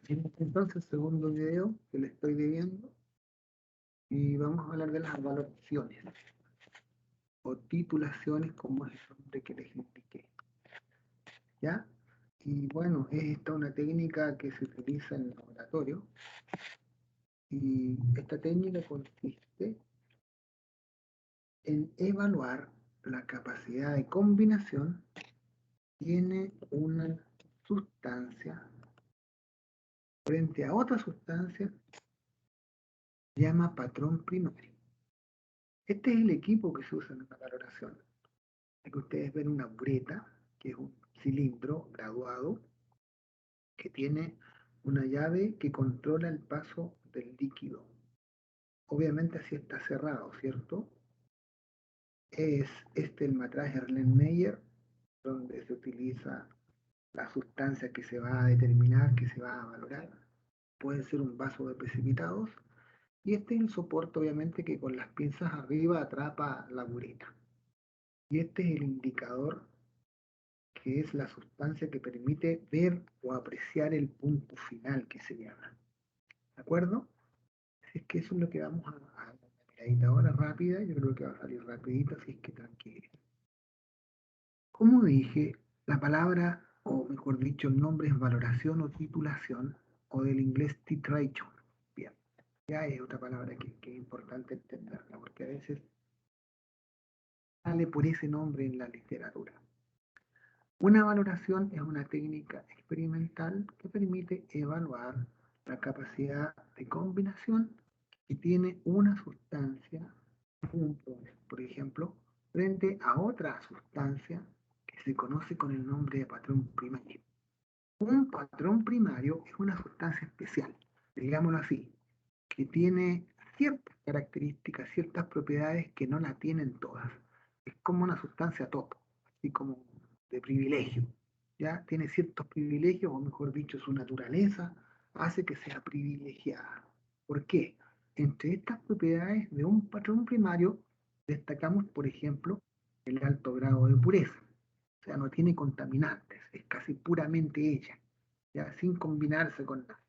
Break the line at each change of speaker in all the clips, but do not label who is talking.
Entonces, segundo video que le estoy debiendo, y vamos a hablar de las valoraciones o titulaciones, como es el nombre que les indiqué. ¿Ya? Y bueno, es esta una técnica que se utiliza en el laboratorio, y esta técnica consiste en evaluar la capacidad de combinación que tiene una sustancia frente a otra sustancia, se llama patrón primario. Este es el equipo que se usa en la valoración. Aquí ustedes ven una bureta, que es un cilindro graduado, que tiene una llave que controla el paso del líquido. Obviamente así está cerrado, ¿cierto? Es este el matraje Erlenmeyer, donde se utiliza la sustancia que se va a determinar, que se va a valorar. Puede ser un vaso de precipitados. Y este es el soporte, obviamente, que con las pinzas arriba atrapa la bureta. Y este es el indicador, que es la sustancia que permite ver o apreciar el punto final que se llama. ¿De acuerdo? Así es que eso es lo que vamos a una miradita ahora rápida. Yo creo que va a salir rapidito, así es que tranquilo. Como dije, la palabra, o mejor dicho, el nombre es valoración o titulación, o del inglés titration. Bien, ya es otra palabra que es importante entenderla, porque a veces sale por ese nombre en la literatura. Una valoración es una técnica experimental que permite evaluar la capacidad de combinación que tiene una sustancia, por ejemplo, frente a otra sustancia que se conoce con el nombre de patrón primario. Un patrón primario es una sustancia especial, digámoslo así, que tiene ciertas características, ciertas propiedades que no la tienen todas. Es como una sustancia top, así como de privilegio. ¿Ya? Tiene ciertos privilegios, o mejor dicho, su naturaleza hace que sea privilegiada. ¿Por qué? Entre estas propiedades de un patrón primario destacamos, por ejemplo, el alto grado de pureza. O sea, no tiene contaminantes, es casi puramente ella, ya sin combinarse con nada.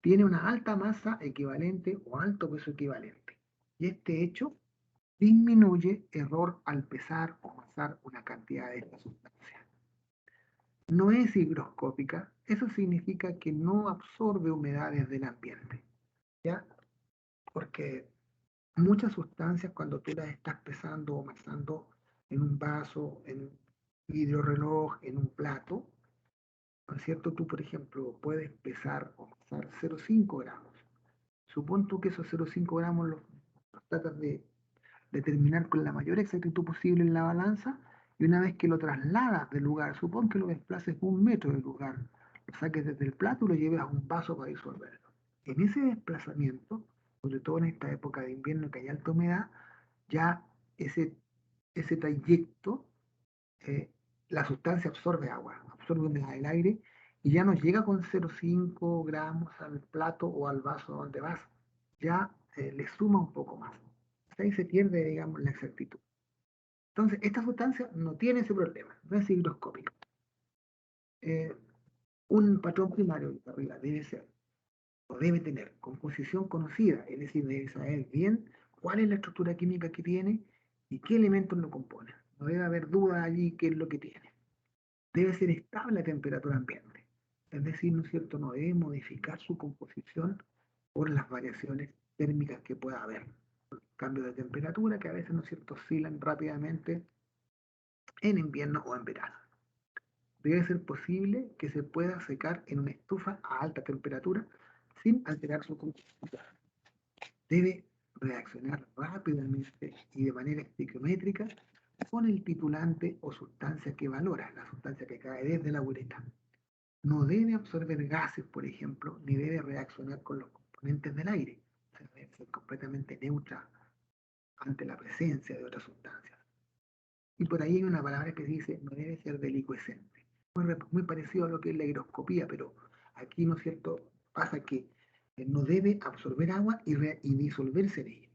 Tiene una alta masa equivalente o alto peso equivalente. Y este hecho disminuye error al pesar o masar una cantidad de esta sustancia. No es higroscópica, eso significa que no absorbe humedades del ambiente, ¿ya? Porque muchas sustancias, cuando tú las estás pesando o masando en un vaso, en un vidrio reloj, en un plato, ¿no es cierto? Tú, por ejemplo, puedes pesar o masar 0,5 gramos. Supón tú que esos 0,5 gramos los tratas de determinar con la mayor exactitud posible en la balanza, y una vez que lo trasladas del lugar, supón que lo desplaces 1 metro del lugar, lo saques desde el plato y lo lleves a un vaso para disolverlo. En ese desplazamiento, sobre todo en esta época de invierno que hay alta humedad, ya ese trayecto, eh, la sustancia absorbe agua, absorbe humedad del aire, y ya no llega con 0,5 gramos al plato o al vaso donde vas, ya le suma un poco más. Ahí se pierde, digamos, la exactitud. Entonces, esta sustancia no tiene ese problema, no es higroscópica. Eh, un patrón primario de arriba debe ser, o debe tener, composición conocida, es decir, debe saber bien cuál es la estructura química que tiene y qué elementos lo componen. No debe haber duda allí qué es lo que tiene. Debe ser estable a temperatura ambiente, es decir, ¿no es cierto?, no debe modificar su composición por las variaciones térmicas que pueda haber. Cambios de temperatura que a veces, ¿no es cierto?, oscilan rápidamente en invierno o en verano. Debe ser posible que se pueda secar en una estufa a alta temperatura sin alterar su composición. Debe reaccionar rápidamente y de manera estequiométrica con el titulante o sustancia que valora, la sustancia que cae desde la bureta. No debe absorber gases, por ejemplo, ni debe reaccionar con los componentes del aire. O sea, debe ser completamente neutra ante la presencia de otras sustancias. Y por ahí hay una palabra que dice no debe ser delicuescente. Muy parecido a lo que es la higroscopía, pero aquí, ¿no es cierto?, pasa que no debe absorber agua y disolverse en ella.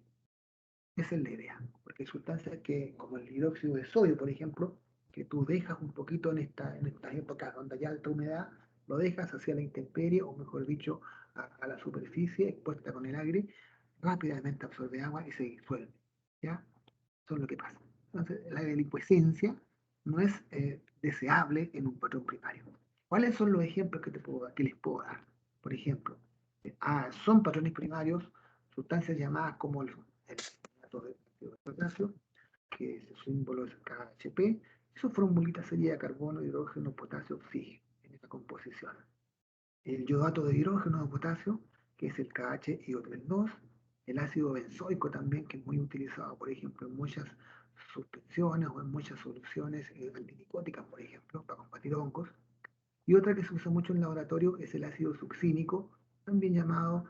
Esa es la idea, porque hay sustancias que, como el hidróxido de sodio, por ejemplo, que tú dejas un poquito en estas épocas donde hay alta humedad, lo dejas hacia la intemperie, o mejor dicho, a la superficie expuesta con el aire, rápidamente absorbe agua y se disuelve. ¿Ya? Eso es lo que pasa. Entonces, la delincuencia no es deseable en un patrón primario. ¿Cuáles son los ejemplos que les puedo dar? Por ejemplo, son patrones primarios sustancias llamadas como el de potasio, que su símbolo es KHP, y su formulita sería carbono, hidrógeno, potasio, oxígeno, en esta composición. El yodato de hidrógeno de potasio, que es el KHIO32, el ácido benzoico también, que es muy utilizado, por ejemplo, en muchas suspensiones o en muchas soluciones antinicóticas, por ejemplo, para combatir hongos. Y otra que se usa mucho en laboratorio es el ácido succínico, también llamado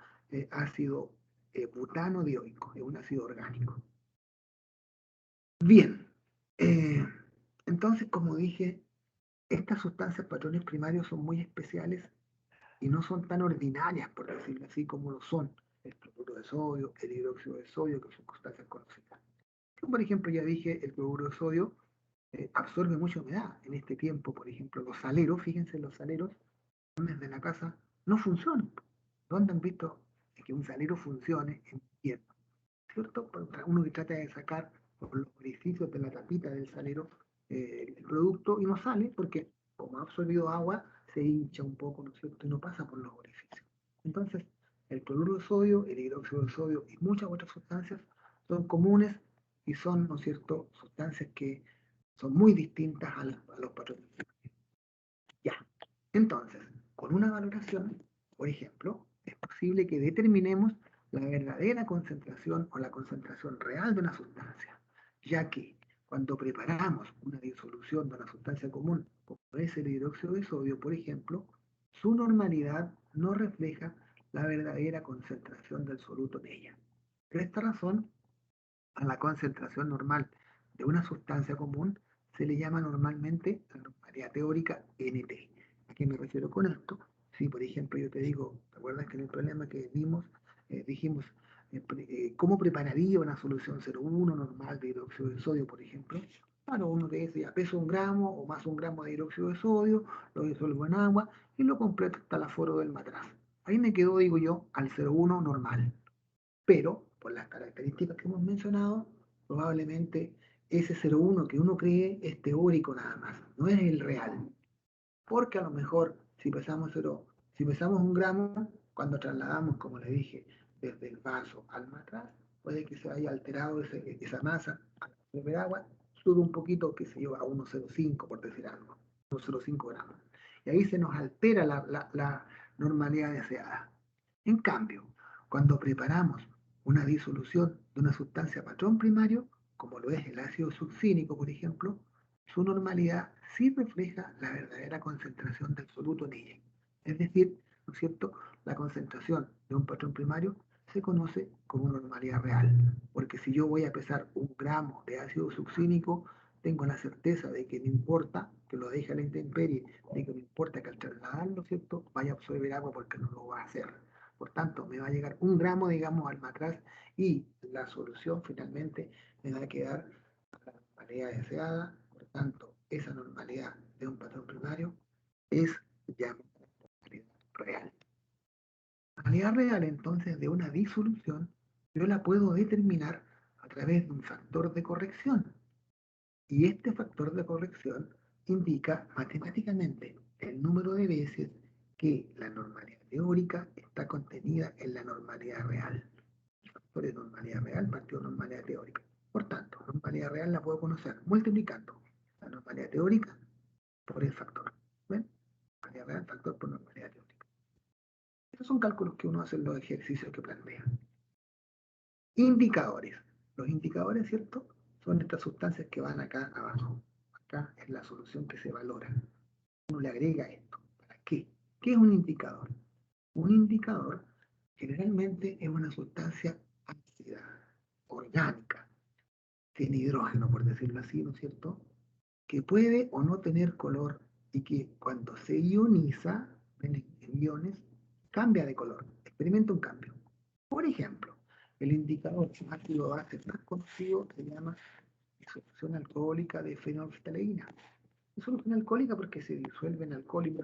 ácido butano dioico, es un ácido orgánico. Bien, eh, entonces, como dije, estas sustancias patrones primarios son muy especiales y no son tan ordinarias, por decirlo así, como lo son el cloruro de sodio, el hidróxido de sodio, que son sustancias conocidas. Yo, por ejemplo, ya dije, el cloruro de sodio absorbe mucha humedad. En este tiempo, por ejemplo, los saleros, fíjense, los saleros de la casa no funcionan. ¿Dónde han visto que un salero funcione en invierno? ¿Cierto? Uno que trata de sacar por los orificios de la tapita del salero el producto y no sale porque como ha absorbido agua se hincha un poco, ¿no es cierto? Y no pasa por los orificios. Entonces, el cloruro de sodio, el hidróxido de sodio y muchas otras sustancias son comunes y son, ¿no es cierto?, sustancias que son muy distintas a los patrones. Ya. Entonces, con una valoración, por ejemplo, es posible que determinemos la verdadera concentración o la concentración real de una sustancia, ya que cuando preparamos una disolución de una sustancia común, como es el hidróxido de sodio, por ejemplo, su normalidad no refleja la verdadera concentración del soluto en ella. Por esta razón, a la concentración normal de una sustancia común se le llama normalmente la normalidad teórica NT. ¿A qué me refiero con esto? Si, por ejemplo, yo te digo, ¿te acuerdas que en el problema que vimos, dijimos, ¿cómo prepararía una solución 0,1 normal de hidróxido de sodio, por ejemplo? Claro, uno te dice, ya peso 1 gramo o más 1 gramo de hidróxido de sodio, lo disuelvo en agua y lo completo hasta el aforo del matraz. Ahí me quedó, digo yo, al 0,1 normal. Pero, por las características que hemos mencionado, probablemente ese 0,1 que uno cree es teórico nada más, no es el real. Porque a lo mejor, si pesamos 1 gramo, cuando trasladamos, como le dije, desde el vaso al matraz, puede que se haya alterado esa masa al beber agua, sube un poquito, que se lleva a 1,05, por decir algo, 1,05 gramos. Y ahí se nos altera la normalidad deseada. En cambio, cuando preparamos una disolución de una sustancia patrón primario, como lo es el ácido succínico, por ejemplo, su normalidad sí refleja la verdadera concentración del soluto en ella. Es decir, ¿no es cierto?, la concentración de un patrón primario se conoce como normalidad real, porque si yo voy a pesar 1 gramo de ácido succínico, tengo la certeza de que no importa que lo deje a la intemperie, de que no importa que al trasladarlo, ¿cierto?, vaya a absorber agua porque no lo va a hacer. Por tanto, me va a llegar 1 gramo, digamos, al matraz y la solución finalmente me va a quedar a la normalidad deseada. Por tanto, esa normalidad de un patrón primario es ya normalidad real. La normalidad real, entonces, de una disolución, yo la puedo determinar a través de un factor de corrección. Y este factor de corrección indica matemáticamente el número de veces que la normalidad teórica está contenida en la normalidad real. El factor de normalidad real partió de normalidad teórica. Por tanto, normalidad real la puedo conocer multiplicando la normalidad teórica por el factor. ¿Ven? Normalidad real, factor por normalidad teórica. Estos son cálculos que uno hace en los ejercicios que plantea. Indicadores. Los indicadores, ¿cierto?, son estas sustancias que van acá abajo. Acá es la solución que se valora. Uno le agrega esto. ¿Para qué? ¿Qué es un indicador? Un indicador generalmente es una sustancia ácida, orgánica, sin hidrógeno, por decirlo así, ¿no es cierto?, que puede o no tener color y que cuando se ioniza, en iones, cambia de color, experimenta un cambio. Por ejemplo, el indicador ácido base más conocido se llama disolución alcohólica de fenolftaleína. Disolución alcohólica porque se disuelve en alcohol y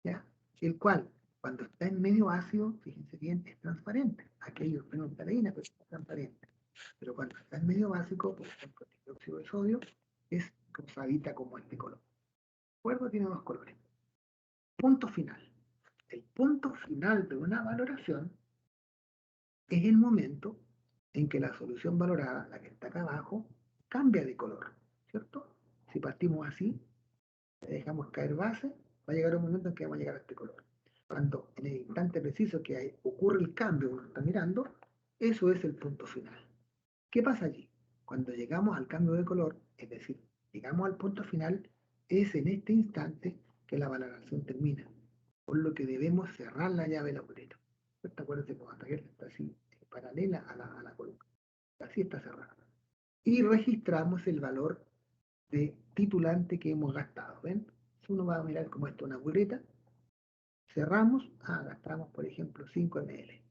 ¿ya? el cual, cuando está en medio ácido, fíjense bien, es transparente. Aquello es menos palaína, pero es transparente. Pero cuando está en medio básico, por ejemplo, el dióxido de sodio, es rosadita como este color. ¿De acuerdo? Tiene dos colores. Punto final. El punto final de una valoración es el momento en que la solución valorada, la que está acá abajo, cambia de color, ¿cierto? Si partimos así, le dejamos caer base, va a llegar un momento en que vamos a llegar a este color. Cuando en el instante preciso que ocurre el cambio, uno está mirando, eso es el punto final. ¿Qué pasa allí? Cuando llegamos al cambio de color, es decir, llegamos al punto final, es en este instante que la valoración termina, por lo que debemos cerrar la llave laborera. Acuérdense que hasta que está así, paralela a la columna. Así está cerrada. Y registramos el valor de titulante que hemos gastado. ¿Ven? Si uno va a mirar como esto, una bureta, cerramos, gastamos por ejemplo 5 ml.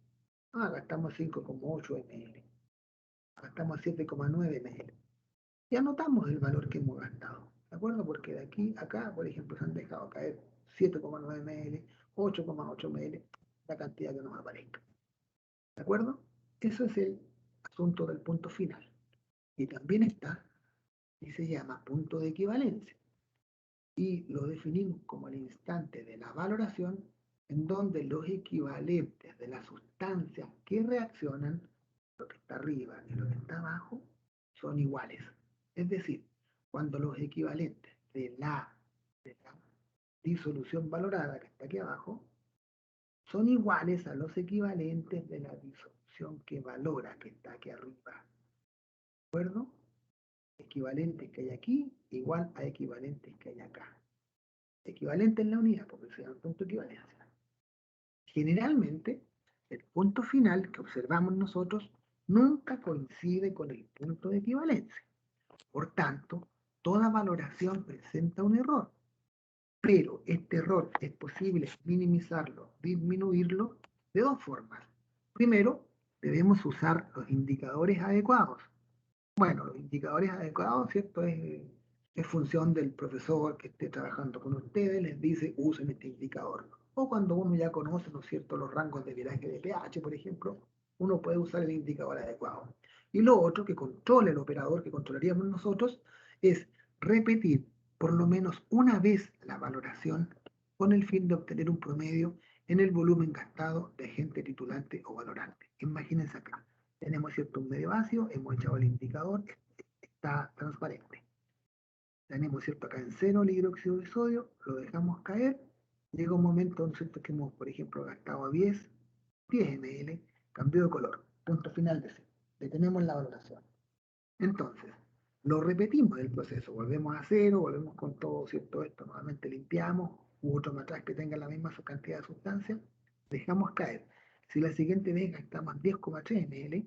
Gastamos 5,8 ml. Gastamos 7,9 ml. Y anotamos el valor que hemos gastado. ¿De acuerdo? Porque de aquí a acá, por ejemplo, se han dejado caer 7,9 ml, 8,8 ml, la cantidad que nos aparezca. ¿De acuerdo? Eso es el asunto del punto final. Y también está, y se llama punto de equivalencia. Y lo definimos como el instante de la valoración en donde los equivalentes de las sustancias que reaccionan, lo que está arriba y lo que está abajo, son iguales. Es decir, cuando los equivalentes de la disolución valorada, que está aquí abajo, son iguales a los equivalentes de la disolución que valora, que está aquí arriba. ¿De acuerdo? Equivalentes que hay aquí, igual a equivalentes que hay acá. Equivalente en la unidad, porque se llama punto de equivalencia. Generalmente, el punto final que observamos nosotros nunca coincide con el punto de equivalencia. Por tanto, toda valoración presenta un error, pero este error es posible minimizarlo, disminuirlo de dos formas. Primero, debemos usar los indicadores adecuados. Bueno, los indicadores adecuados, ¿cierto? Es función del profesor que esté trabajando con ustedes, les dice usen este indicador. O cuando uno ya conoce, ¿no es cierto?, los rangos de viraje de pH, por ejemplo, uno puede usar el indicador adecuado. Y lo otro que controla el operador, que controlaríamos nosotros, es repetir por lo menos una vez la valoración con el fin de obtener un promedio en el volumen gastado de agente titulante o valorante. Imagínense acá. Tenemos cierto un medio vacío, hemos echado el indicador, está transparente. Tenemos cierto acá en cero el hidróxido de sodio, lo dejamos caer, llega un momento, ¿no es cierto?, que hemos, por ejemplo, gastado 10 ml, cambió de color, punto final de cero. Detenemos la valoración. Entonces, lo repetimos el proceso, volvemos a cero, volvemos con todo, ¿cierto? Esto nuevamente limpiamos, u otro matrax que tenga la misma cantidad de sustancia, dejamos caer. Si la siguiente vez gastamos 10,3 ml,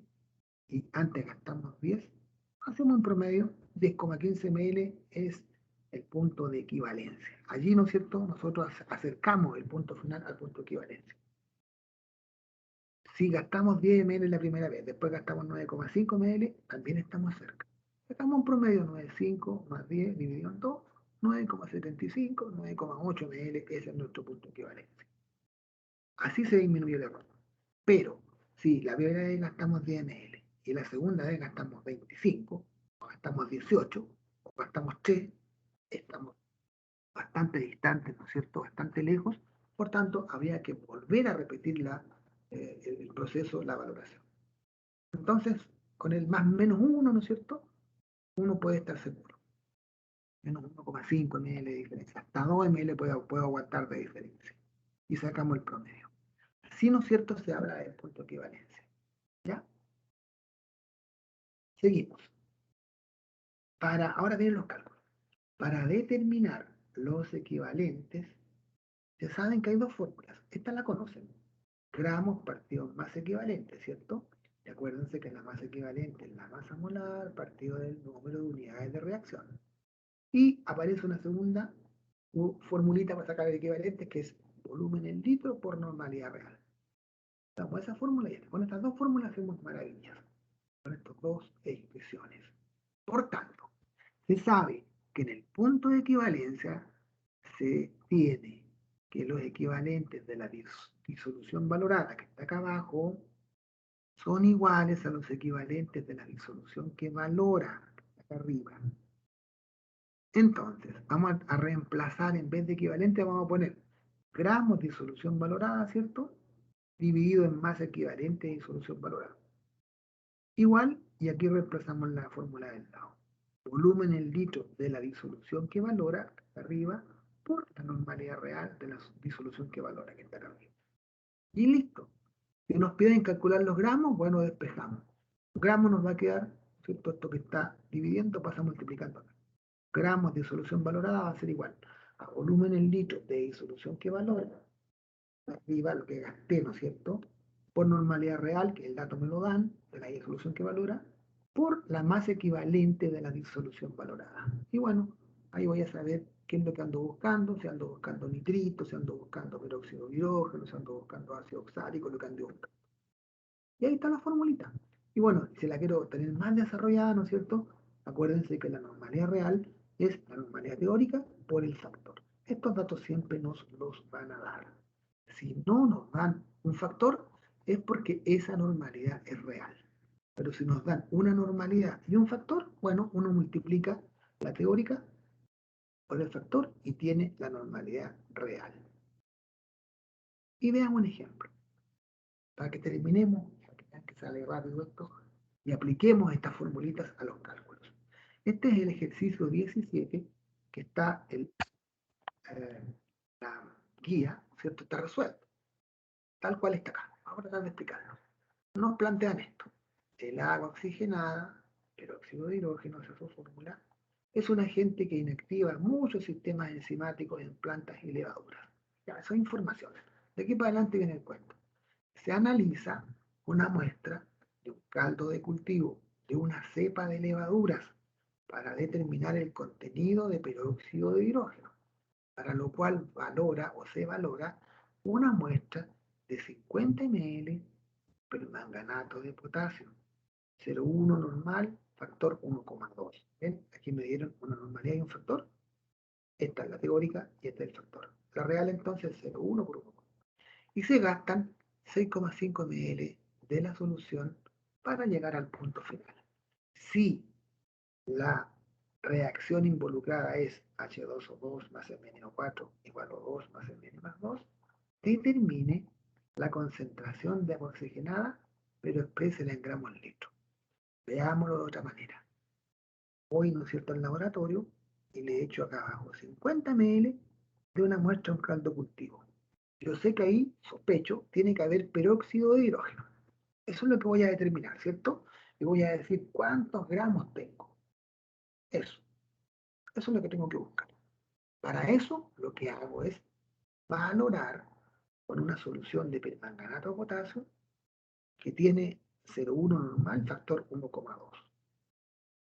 y antes gastamos 10, hacemos un promedio, 10,15 ml es el punto de equivalencia. Allí, ¿no es cierto?, nosotros acercamos el punto final al punto de equivalencia. Si gastamos 10 ml la primera vez, después gastamos 9,5 ml, también estamos cerca. Sacamos un promedio 9,5 más 10 dividido en 2, 9,75, 9,8 ml, ese es nuestro punto de equivalencia. Así se disminuye el error. Pero si la primera vez gastamos 10 ml y la segunda vez gastamos 25, o gastamos 18, o gastamos 3, estamos bastante distantes, ¿no es cierto?, bastante lejos, por tanto, habría que volver a repetir el proceso, la valoración. Entonces, con el más menos 1, ¿no es cierto?, uno puede estar seguro. Menos 1,5 ml de diferencia, hasta 2 ml puedo aguantar de diferencia. Y sacamos el promedio. Así, ¿no es cierto?, se habla del punto de equivalencia. ¿Ya? Seguimos. Ahora vienen los cálculos. Para determinar los equivalentes, se saben que hay dos fórmulas. Esta la conocen. Gramos partido masa equivalente, ¿cierto? Y acuérdense que la masa equivalente es la masa molar partido del número de unidades de reacción. Y aparece una segunda formulita para sacar el equivalente, que es volumen en litro por normalidad real. Damos esa fórmula y con estas dos fórmulas hacemos maravillas. Con estas dos expresiones. Por tanto, se sabe que en el punto de equivalencia se tiene que los equivalentes de la disolución valorada que está acá abajo son iguales a los equivalentes de la disolución que valora acá arriba. Entonces, vamos a reemplazar, en vez de equivalente, vamos a poner gramos de disolución valorada, ¿cierto? Dividido en masa equivalente de disolución valorada. Igual, y aquí reemplazamos la fórmula del lado. Volumen en litros de la disolución que valora, arriba, por la normalidad real de la disolución que valora, que está acá arriba. Y listo. Si nos piden calcular los gramos, bueno, despejamos. Gramos nos va a quedar, ¿cierto? Esto que está dividiendo pasa multiplicando acá. Gramos de disolución valorada va a ser igual a volumen en litros de disolución que valora, arriba lo que gasté, ¿no es cierto? Por normalidad real, que el dato me lo dan, de la disolución que valora, por la masa equivalente de la disolución valorada. Y bueno, ahí voy a saber qué es lo que ando buscando, si ando buscando nitrito, si ando buscando peróxido de hidrógeno, si ando buscando ácido oxálico, lo que ando buscando. Y ahí está la formulita. Y bueno, si la quiero tener más desarrollada, ¿no es cierto? Acuérdense que la normalidad real es la normalidad teórica por el factor. Estos datos siempre nos los van a dar. Si no nos dan un factor, es porque esa normalidad es real. Pero si nos dan una normalidad y un factor, bueno, uno multiplica la teórica por el factor y tiene la normalidad real. Y veamos un ejemplo, para que terminemos, para que vean que sale rápido esto, y apliquemos estas formulitas a los cálculos. Este es el ejercicio 17, que está la guía, ¿cierto? Está resuelto, tal cual está acá. Vamos a tratar de explicarlo. Nos plantean esto. El agua oxigenada, peróxido de hidrógeno, esa es su fórmula, es un agente que inactiva muchos sistemas enzimáticos en plantas y levaduras. Ya, eso es información. De aquí para adelante viene el cuento. Se analiza una muestra de un caldo de cultivo de una cepa de levaduras para determinar el contenido de peróxido de hidrógeno, para lo cual valora o se valora una muestra de 50 ml permanganato de potasio, 0,1 normal, factor 1,2. ¿Ven? Aquí me dieron una normalidad y un factor. Esta es la teórica y esta es el factor. La real entonces 0,1 por 1. Y se gastan 6,5 ml de la solución para llegar al punto final. Si la reacción involucrada es H2O2 más MnO4 igual a 2 más Mn más 2, determine la concentración de agua oxigenada, pero exprésela en gramos al litro. Veámoslo de otra manera. Voy, ¿no es cierto?, al laboratorio y le echo acá abajo 50 ml de una muestra de un caldo cultivo. Yo sé que ahí, sospecho, tiene que haber peróxido de hidrógeno. Eso es lo que voy a determinar, ¿cierto? Y voy a decir cuántos gramos tengo. Eso es lo que tengo que buscar. Para eso, lo que hago es valorar con una solución de permanganato de potasio que tiene 0,1 normal, factor 1,2.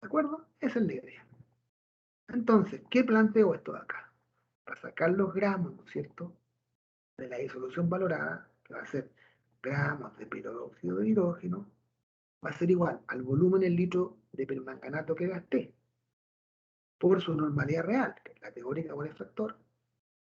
¿De acuerdo? Esa es la idea. Entonces, ¿qué planteo esto de acá? Para sacar los gramos, ¿no es cierto?, de la disolución valorada, que va a ser gramos de peróxido de hidrógeno, va a ser igual al volumen en litro de permanganato que gasté, por su normalidad real, que es la teórica por el factor,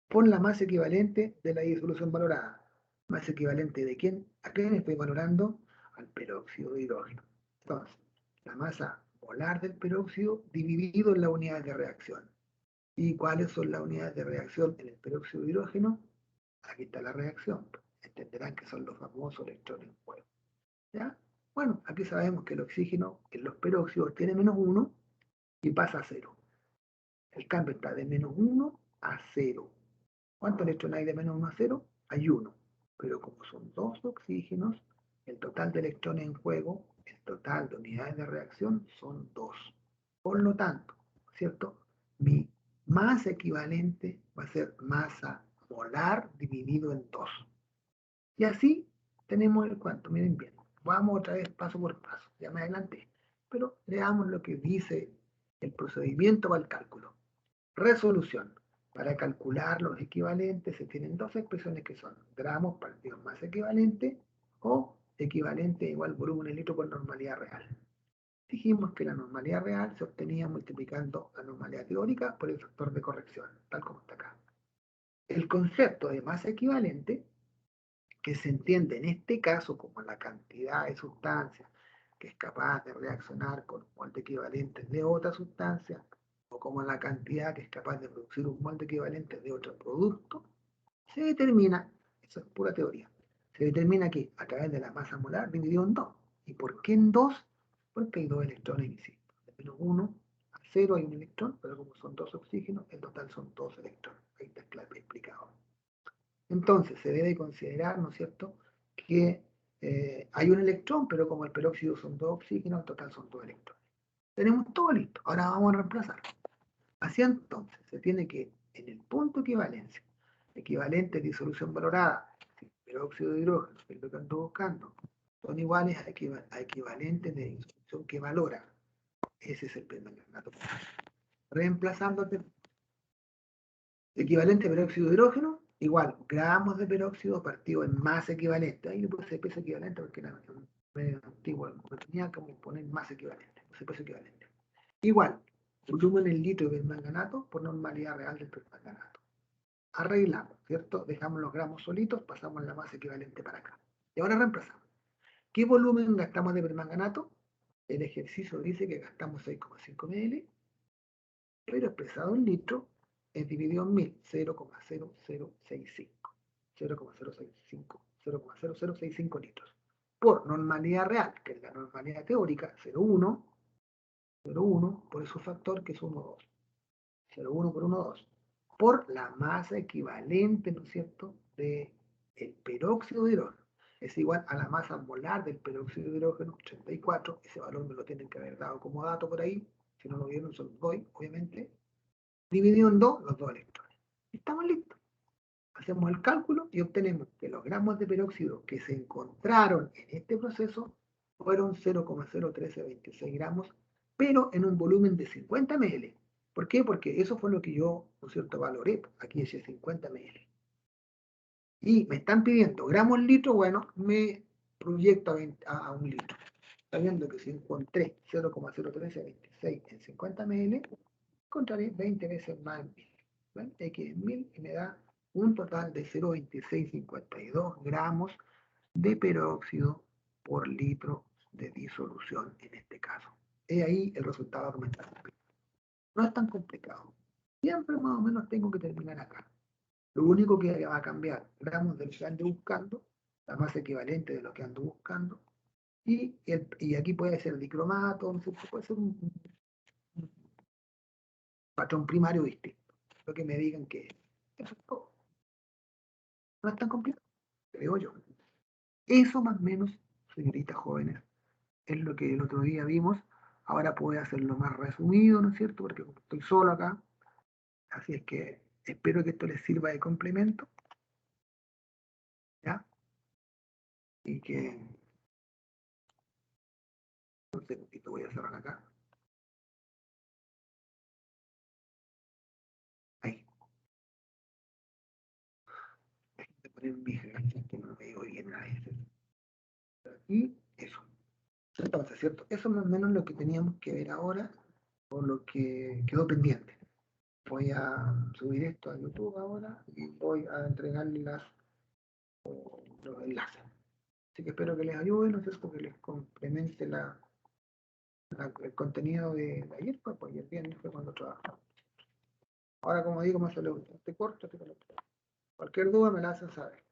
por la masa equivalente de la disolución valorada. ¿Masa equivalente de quién? ¿A quién estoy valorando? Al peróxido de hidrógeno. Entonces, la masa molar del peróxido dividido en la unidad de reacción. ¿Y cuáles son las unidades de reacción en el peróxido de hidrógeno? Aquí está la reacción. Entenderán que son los famosos electrones en juego. ¿Ya? Bueno, aquí sabemos que el oxígeno en los peróxidos tiene -1 y pasa a 0. El cambio está de -1 a 0. ¿Cuántos electrones hay de -1 a 0? Hay 1. Pero como son dos oxígenos, el total de electrones en juego, el total de unidades de reacción son 2. Por lo tanto, ¿cierto? Mi masa equivalente va a ser masa molar dividido en 2. Y así tenemos el cuánto. Miren bien. Vamos otra vez paso por paso. Ya me adelanté. Pero veamos lo que dice el procedimiento para el cálculo. Resolución. Para calcular los equivalentes se tienen dos expresiones que son gramos partidos más equivalente o equivalente igual volumen en litro por normalidad real. Dijimos que la normalidad real se obtenía multiplicando la normalidad teórica por el factor de corrección, tal como está acá. El concepto de masa equivalente, que se entiende en este caso como la cantidad de sustancia que es capaz de reaccionar con un molde equivalente de otra sustancia, o como la cantidad que es capaz de producir un molde equivalente de otro producto, se determina, eso es pura teoría, se determina aquí a través de la masa molar dividido en 2. ¿Y por qué en 2? Porque hay dos electrones visibles. De menos 1 a 0 hay un electrón, pero como son dos oxígenos, en total son 2 electrones. Ahí está explicado. Entonces, se debe considerar, ¿no es cierto?, que hay un electrón, pero como el peróxido son dos oxígenos, en total son 2 electrones. Tenemos todo listo. Ahora vamos a reemplazar. Así entonces, se tiene que, en el punto de equivalencia, equivalente de disolución valorada, si el peróxido de hidrógeno, que es lo que ando buscando, son iguales a equivalentes de disolución que valora. Ese es el permanganato. Reemplazando equivalente de peróxido de hidrógeno, igual, gramos de peróxido partido en masa equivalente. Ahí le puse peso equivalente porque era medio antiguo, no tenía como poner masa equivalente, puse peso equivalente. Igual, volumen en litro de permanganato por normalidad real del permanganato. Arreglamos, ¿cierto? Dejamos los gramos solitos, pasamos la masa equivalente para acá. Y ahora reemplazamos. ¿Qué volumen gastamos de permanganato? El ejercicio dice que gastamos 6,5 ml, pero expresado en litro es dividido en 1000, 0,0065. 0,065 litros. Por normalidad real, que es la normalidad teórica, 0,1, 0,1 por su factor que es 1,2. 0,1 por 1,2. Por la masa equivalente, ¿no es cierto?, del peróxido de hidrógeno. Es igual a la masa molar del peróxido de hidrógeno, 84. Ese valor me lo tienen que haber dado como dato por ahí. Si no lo vieron, se los doy, obviamente. Dividido en 2, los 2 electrones. Estamos listos. Hacemos el cálculo y obtenemos que los gramos de peróxido que se encontraron en este proceso fueron 0,01326 gramos, pero en un volumen de 50 ml. ¿Por qué? Porque eso fue lo que yo, ¿no es cierto?, valoré. Aquí dice 50 ml. Y me están pidiendo gramos en litro, bueno, me proyecto a un litro. Sabiendo que si encontré 0,01326 en 50 ml, encontraré 20 veces más en 1000. ¿Ven? X en 1000 y me da un total de 0,2652 gramos de peróxido por litro de disolución en este caso. He ahí el resultado argumental. No es tan complicado. Siempre más o menos tengo que terminar acá. Lo único que va a cambiar, gramos de lo que ando buscando, la masa equivalente de lo que ando buscando, y aquí puede ser dicromato, no sé, puede ser un patrón primario distinto. Lo que me digan que eso es todo. No es tan complicado, creo yo. Eso más o menos, señoritas jóvenes, es lo que el otro día vimos. Ahora puedo hacerlo más resumido, ¿no es cierto? Porque como estoy solo acá, así es que espero que esto les sirva de complemento, ¿ya? Y que, no sé, lo voy a cerrar acá. Ahí. Déjenme poner mis gracias que no me digo bien a veces. Y eso. Entonces, ¿cierto? Eso es más o menos lo que teníamos que ver ahora, o lo que quedó pendiente. Voy a subir esto a YouTube ahora y voy a entregarles los enlaces. Así que espero que les ayude, ¿no es cierto? Que les complemente el contenido de ayer, pues el viernes fue cuando trabajamos. Ahora, como digo, más sale este corto, este corto. Cualquier duda me la hacen saber.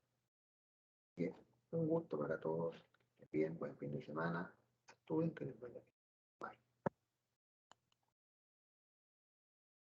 Bien, un gusto para todos. Bien, buen fin de semana. Estudien, que les vaya bien. Bye.